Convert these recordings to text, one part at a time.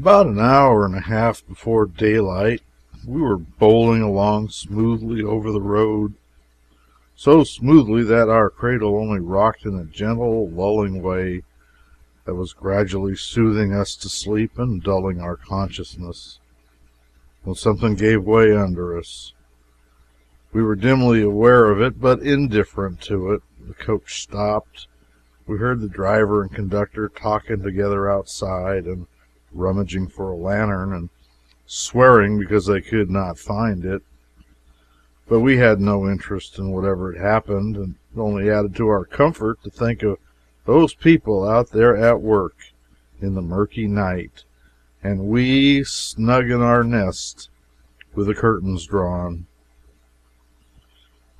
About an hour and a half before daylight, we were bowling along smoothly over the road, so smoothly that our cradle only rocked in a gentle, lulling way that was gradually soothing us to sleep and dulling our consciousness, when something gave way under us. We were dimly aware of it, but indifferent to it. The coach stopped. We heard the driver and conductor talking together outside and rummaging for a lantern and swearing because they could not find it. But we had no interest in whatever had happened, and it only added to our comfort to think of those people out there at work in the murky night, and we snug in our nest with the curtains drawn.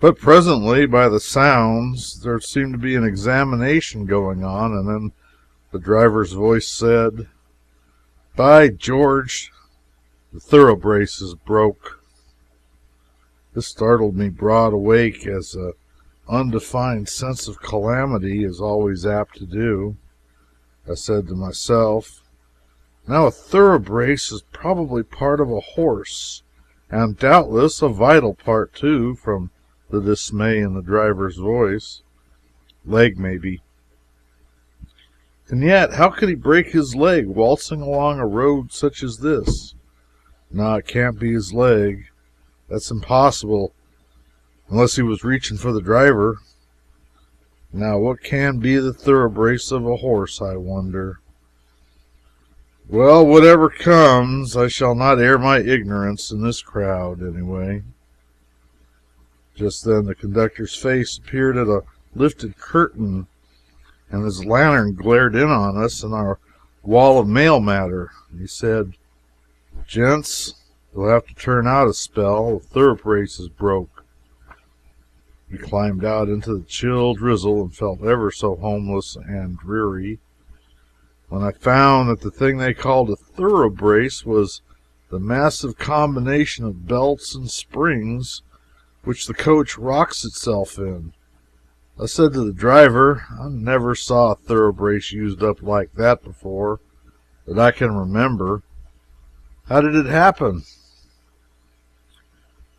But presently, by the sounds, there seemed to be an examination going on, and then the driver's voice said, "By George, the Thoroughbrace is broke." This startled me broad awake, as an undefined sense of calamity is always apt to do. I said to myself, "Now a Thoroughbrace is probably part of a horse, and doubtless a vital part, too, from the dismay in the driver's voice. Leg, maybe. And yet, how could he break his leg waltzing along a road such as this? No, it can't be his leg. That's impossible, unless he was reaching for the driver. Now, what can be the thoroughbrace of a horse, I wonder? Well, whatever comes, I shall not air my ignorance in this crowd, anyway." Just then the conductor's face appeared at a lifted curtain, and his lantern glared in on us and our wall of mail matter. He said, "Gents, you'll have to turn out a spell. The thoroughbrace is broke." We climbed out into the chill drizzle and felt ever so homeless and dreary, when I found that the thing they called a thoroughbrace was the massive combination of belts and springs which the coach rocks itself in. I said to the driver, "I never saw a thoroughbrace used up like that before, that I can remember. How did it happen?"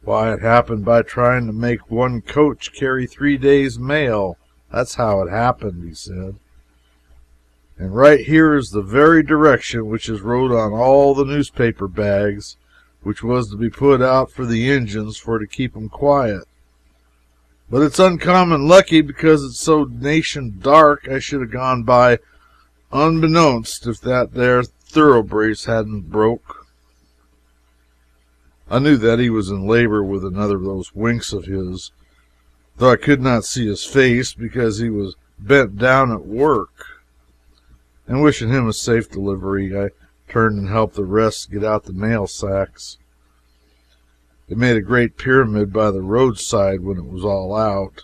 "Why, it happened by trying to make one coach carry 3 days' mail. That's how it happened," he said. "And right here is the very direction which is wrote on all the newspaper bags, which was to be put out for the Injuns for to keep 'em quiet. But it's uncommon lucky, because it's so nation dark I should have gone by unbeknownst if that there thoroughbrace hadn't broke." I knew that he was in labor with another of those winks of his, though I could not see his face because he was bent down at work. And wishing him a safe delivery, I turned and helped the rest get out the mail sacks. They made a great pyramid by the roadside when it was all out.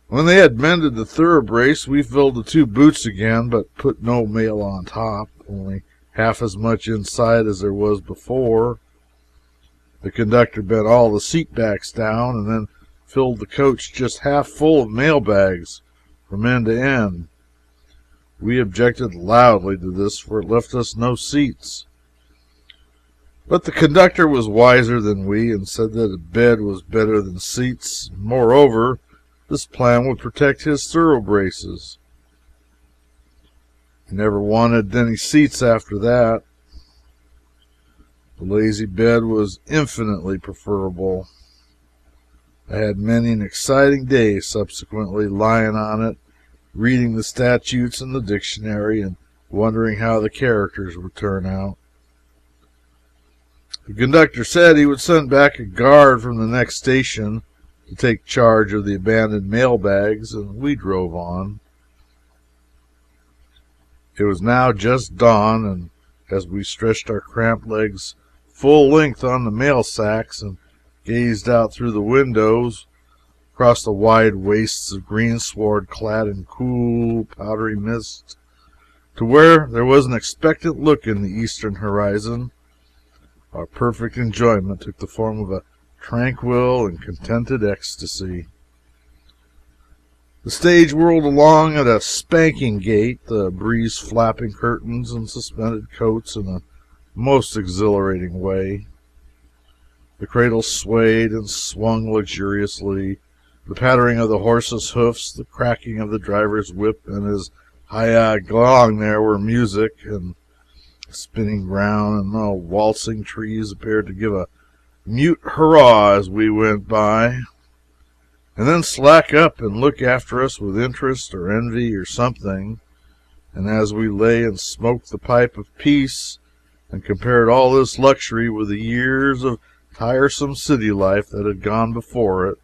When they had mended the thoroughbrace, we filled the 2 boots again, but put no mail on top, only half as much inside as there was before. The conductor bent all the seat backs down, and then filled the coach just half full of mail bags from end to end. We objected loudly to this, for it left us no seats. But the conductor was wiser than we, and said that a bed was better than seats. Moreover, this plan would protect his thoroughbraces. He never wanted any seats after that. The lazy bed was infinitely preferable. I had many an exciting day subsequently lying on it, reading the statutes and the dictionary, and wondering how the characters would turn out. The conductor said he would send back a guard from the next station to take charge of the abandoned mail bags, and we drove on. It was now just dawn, and as we stretched our cramped legs full length on the mail sacks and gazed out through the windows across the wide wastes of greensward clad in cool, powdery mist, to where there was an expectant look in the eastern horizon, our perfect enjoyment took the form of a tranquil and contented ecstasy. The stage whirled along at a spanking gait, the breeze flapping curtains and suspended coats in a most exhilarating way. The cradle swayed and swung luxuriously. The pattering of the horse's hoofs, the cracking of the driver's whip, and his hi-ya glong there were music, and spinning ground and the waltzing trees appeared to give a mute hurrah as we went by, and then slack up and look after us with interest or envy or something. And as we lay and smoked the pipe of peace and compared all this luxury with the years of tiresome city life that had gone before it,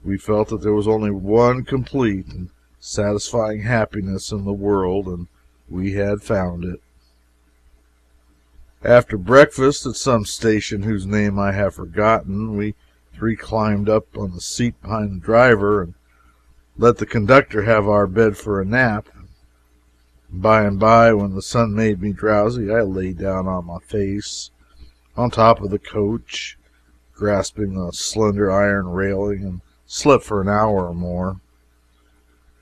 we felt that there was only one complete and satisfying happiness in the world, and we had found it. After breakfast at some station whose name I have forgotten, we three climbed up on the seat behind the driver and let the conductor have our bed for a nap. By and by, when the sun made me drowsy, I lay down on my face on top of the coach, grasping the slender iron railing, and slept for an hour or more.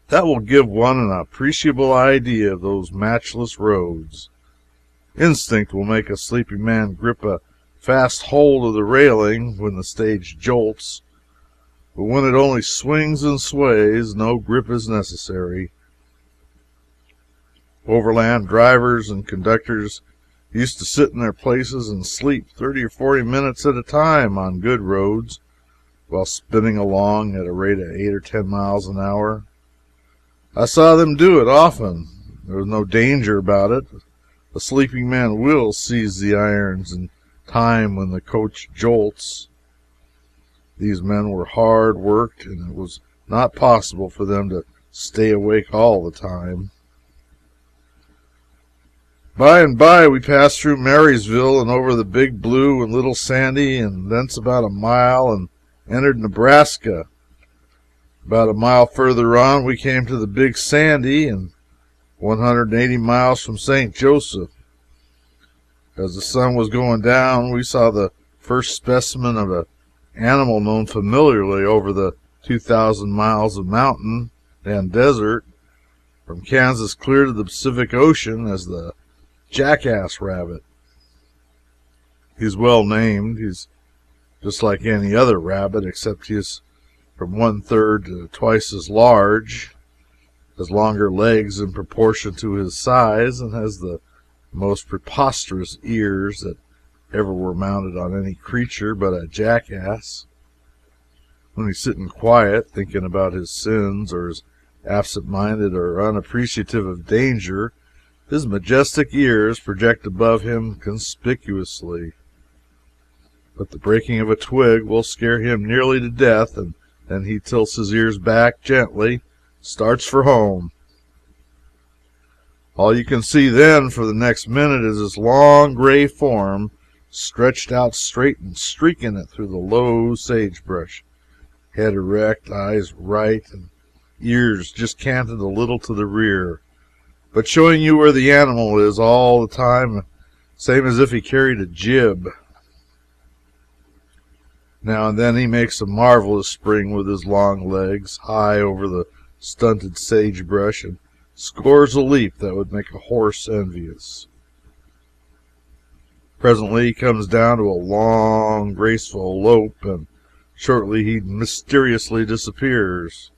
That will give one an appreciable idea of those matchless roads. Instinct will make a sleeping man grip a fast hold of the railing when the stage jolts, but when it only swings and sways, no grip is necessary. Overland drivers and conductors used to sit in their places and sleep 30 or 40 minutes at a time on good roads while spinning along at a rate of 8 or 10 miles an hour. I saw them do it often. There was no danger about it. A sleeping man will seize the irons in time when the coach jolts. These men were hard worked, and it was not possible for them to stay awake all the time. By and by we passed through Marysville and over the Big Blue and Little Sandy, and thence about a mile and entered Nebraska. About a mile further on we came to the Big Sandy, and 180 miles from St. Joseph. As the sun was going down, we saw the first specimen of an animal known familiarly over the 2,000 miles of mountain and desert from Kansas clear to the Pacific Ocean as the Jackass rabbit. He's well named. He's just like any other rabbit, except he is from 1/3 to twice as large, has longer legs in proportion to his size, and has the most preposterous ears that ever were mounted on any creature but a jackass. When he's sitting quiet, thinking about his sins, or is absent-minded or unappreciative of danger, his majestic ears project above him conspicuously. But the breaking of a twig will scare him nearly to death, and then he tilts his ears back gently, starts for home. All you can see then for the next minute is his long gray form stretched out straight and streaking it through the low sagebrush, head erect, eyes right, and ears just canted a little to the rear, but showing you where the animal is all the time, same as if he carried a jib. Now and then he makes a marvelous spring with his long legs, high over the stunted sagebrush, and scores a leap that would make a horse envious. Presently he comes down to a long, graceful lope, and shortly he mysteriously disappears.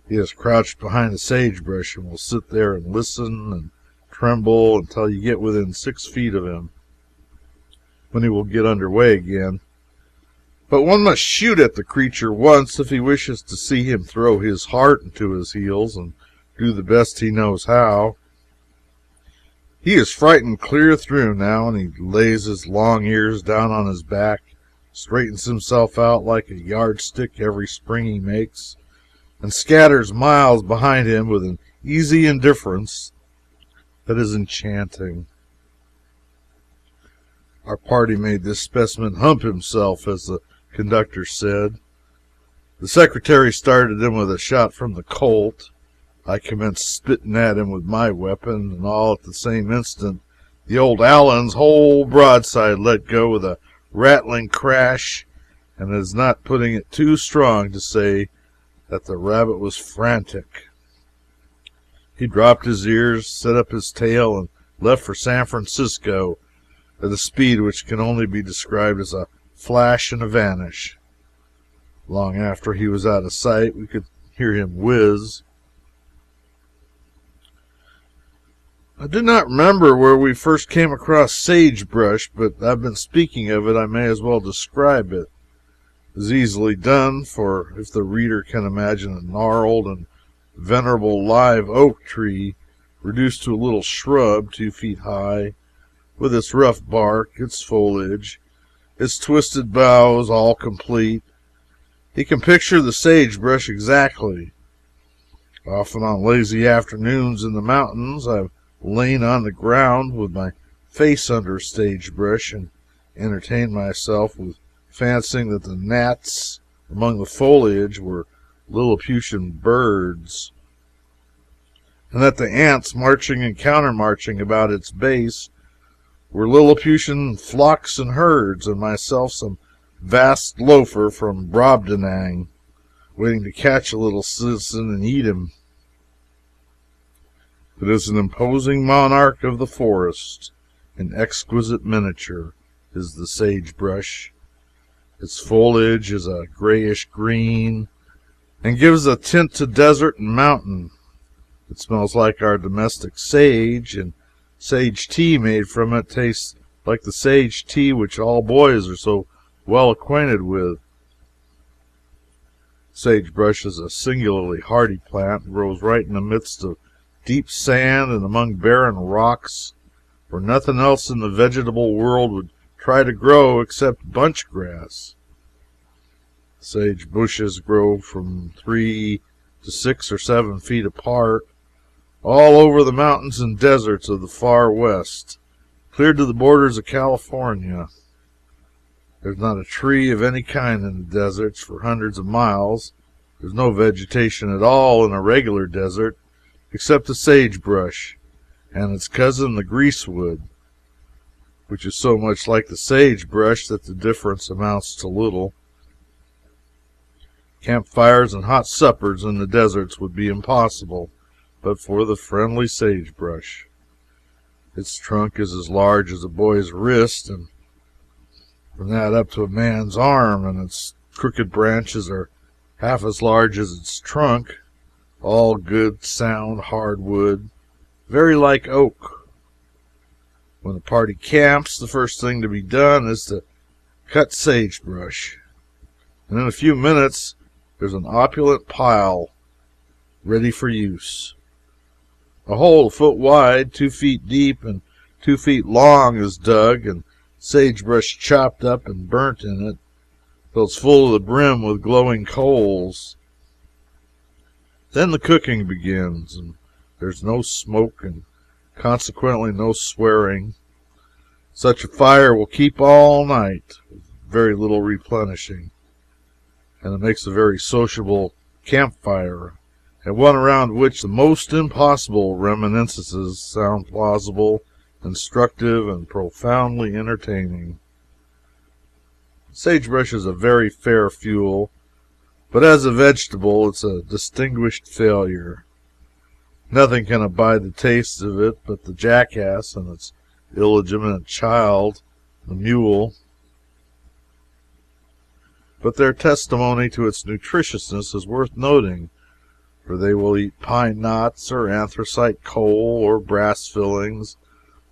He is crouched behind the sagebrush and will sit there and listen and tremble until you get within 6 feet of him, when he will get under way again. But one must shoot at the creature once if he wishes to see him throw his heart into his heels and do the best he knows how. He is frightened clear through now, and he lays his long ears down on his back, straightens himself out like a yardstick every spring he makes, and scatters miles behind him with an easy indifference that is enchanting. Our party made this specimen hump himself, as the conductor said. The secretary started him with a shot from the Colt. I commenced spitting at him with my weapon, and all at the same instant the old Allen's whole broadside let go with a rattling crash, and it is not putting it too strong to say that the rabbit was frantic. He dropped his ears, set up his tail, and left for San Francisco at a speed which can only be described as a flash and a vanish. Long after he was out of sight, we could hear him whiz. I do not remember where we first came across sagebrush, but I've been speaking of it, I may as well describe it. It is easily done, for if the reader can imagine a gnarled and venerable live oak tree reduced to a little shrub 2 feet high, with its rough bark, its foliage, its twisted boughs all complete, he can picture the sagebrush exactly. Often on lazy afternoons in the mountains I've lain on the ground with my face under sagebrush and entertained myself with fancying that the gnats among the foliage were Lilliputian birds, and that the ants marching and countermarching about its base were Lilliputian flocks and herds, and myself some vast loafer from Brobdingnag, waiting to catch a little citizen and eat him. It is an imposing monarch of the forest, in exquisite miniature, is the sagebrush. Its foliage is a grayish green, and gives a tint to desert and mountain. It smells like our domestic sage, and sage tea made from it tastes like the sage tea which all boys are so well acquainted with. Sagebrush is a singularly hardy plant, and grows right in the midst of deep sand and among barren rocks, where nothing else in the vegetable world would try to grow except bunch grass. Sage bushes grow from 3 to 6 or 7 feet apart, all over the mountains and deserts of the far west, clear to the borders of California. There's not a tree of any kind in the deserts for hundreds of miles. There's no vegetation at all in a regular desert, except the sagebrush and its cousin the greasewood, which is so much like the sagebrush that the difference amounts to little. Campfires and hot suppers in the deserts would be impossible but for the friendly sagebrush. Its trunk is as large as a boy's wrist, and from that up to a man's arm, and its crooked branches are half as large as its trunk, all good, sound hardwood, very like oak. When a party camps, the first thing to be done is to cut sagebrush, and in a few minutes there's an opulent pile ready for use. A hole a foot wide, 2 feet deep, and 2 feet long is dug, and sagebrush chopped up and burnt in it till it's full to the brim with glowing coals. Then the cooking begins, and there's no smoke and consequently no swearing. Such a fire will keep all night with very little replenishing, and it makes a very sociable campfire, and one around which the most impossible reminiscences sound plausible, instructive, and profoundly entertaining. Sagebrush is a very fair fuel, but as a vegetable it's a distinguished failure. Nothing can abide the taste of it but the jackass and its illegitimate child, the mule. But their testimony to its nutritiousness is worth noting, for they will eat pine knots, or anthracite coal, or brass fillings,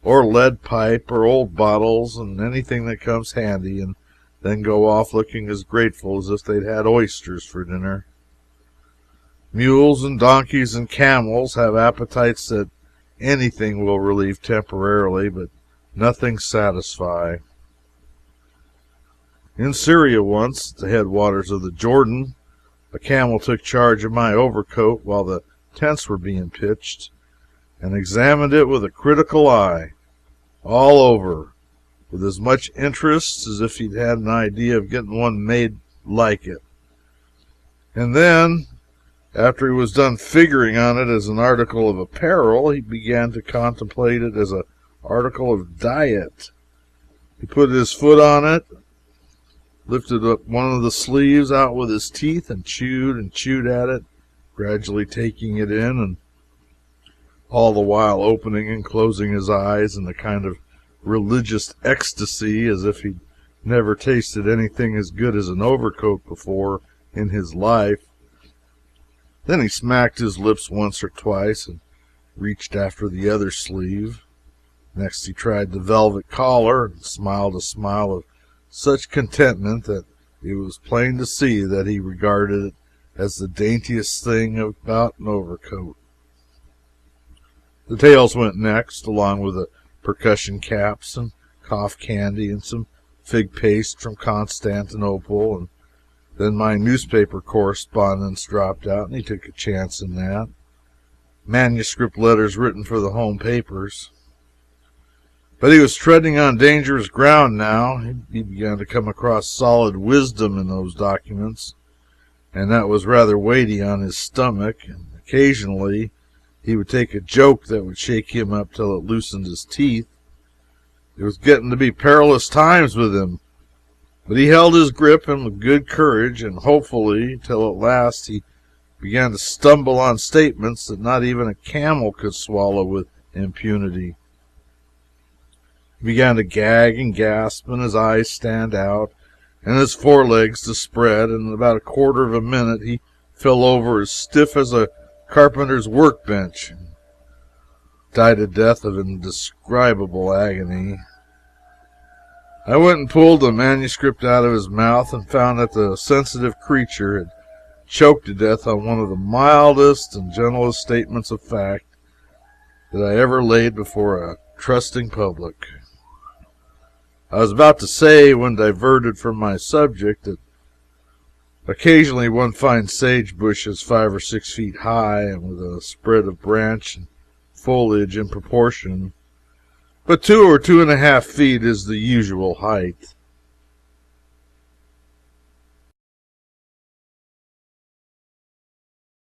or lead pipe, or old bottles, and anything that comes handy, and then go off looking as grateful as if they'd had oysters for dinner. Mules and donkeys and camels have appetites that anything will relieve temporarily, but nothing satisfy. In Syria once, at the headwaters of the Jordan, a camel took charge of my overcoat while the tents were being pitched, and examined it with a critical eye, all over, with as much interest as if he'd had an idea of getting one made like it. And then, after he was done figuring on it as an article of apparel, he began to contemplate it as an article of diet. He put his foot on it, lifted up one of the sleeves out with his teeth and chewed at it, gradually taking it in, and all the while opening and closing his eyes in a kind of religious ecstasy, as if he'd never tasted anything as good as an overcoat before in his life. Then he smacked his lips once or twice and reached after the other sleeve. Next he tried the velvet collar and smiled a smile of such contentment that it was plain to see that he regarded it as the daintiest thing about an overcoat. The tails went next, along with the percussion caps and cough candy and some fig paste from Constantinople, and then my newspaper correspondence dropped out, and he took a chance in that. Manuscript letters written for the home papers. But he was treading on dangerous ground now. He began to come across solid wisdom in those documents, and that was rather weighty on his stomach, and occasionally he would take a joke that would shake him up till it loosened his teeth. It was getting to be perilous times with him, but he held his grip and with good courage and hopefully till at last he began to stumble on statements that not even a camel could swallow with impunity. He began to gag and gasp, and his eyes stand out, and his forelegs to spread, and in about a quarter of a minute he fell over as stiff as a carpenter's workbench, and died a death of indescribable agony. I went and pulled the manuscript out of his mouth and found that the sensitive creature had choked to death on one of the mildest and gentlest statements of fact that I ever laid before a trusting public. I was about to say, when diverted from my subject, that occasionally one finds sage bushes 5 or 6 feet high and with a spread of branch and foliage in proportion, but 2 or 2.5 feet is the usual height.